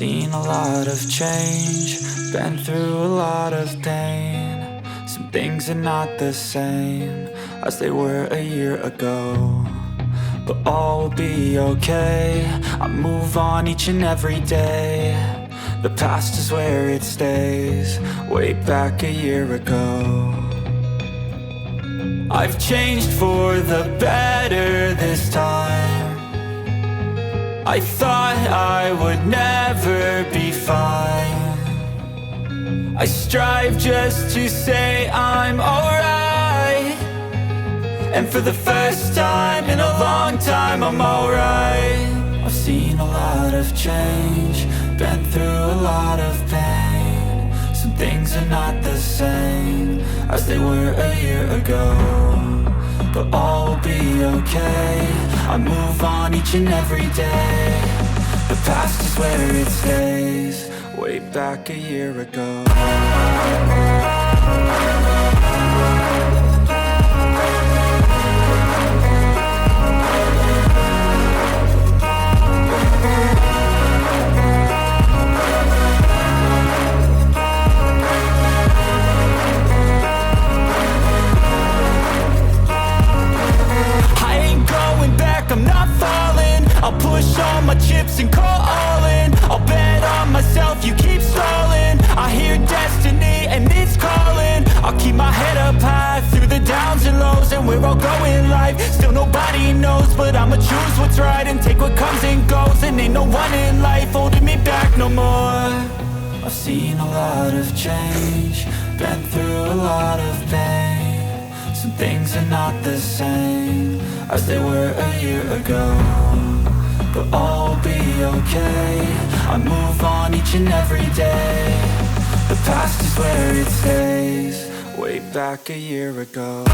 seen a lot of change, been through a lot of pain. Some things are not the same as they were a year ago, but all will be okay. I move on each and every day. The past is where it stays, way back a year ago. I've changed for the better this time. I thought I would never be fine. I strive just to say I'm alright, and for the first time in a long time I'm alright. I've seen a lot of change, been through a lot of pain. Some things are not the same as they were a year ago, but all will be okay. I move on each and every day. The past is where it stays, way back a year ago. I'm not falling, I'll push all my chips and call all in. I'll bet on myself, you keep stalling. I hear destiny and it's calling. I'll keep my head up high through the downs and lows, and we're all going life. Still nobody knows, but I'ma choose what's right and take what comes and goes. And ain't no one in life holding me back no more. I've seen a lot of change, been through a lot of pain. Some things are not the same as they were a year ago, but all will be okay. I move on each and every day. The past is where it stays, way back a year ago.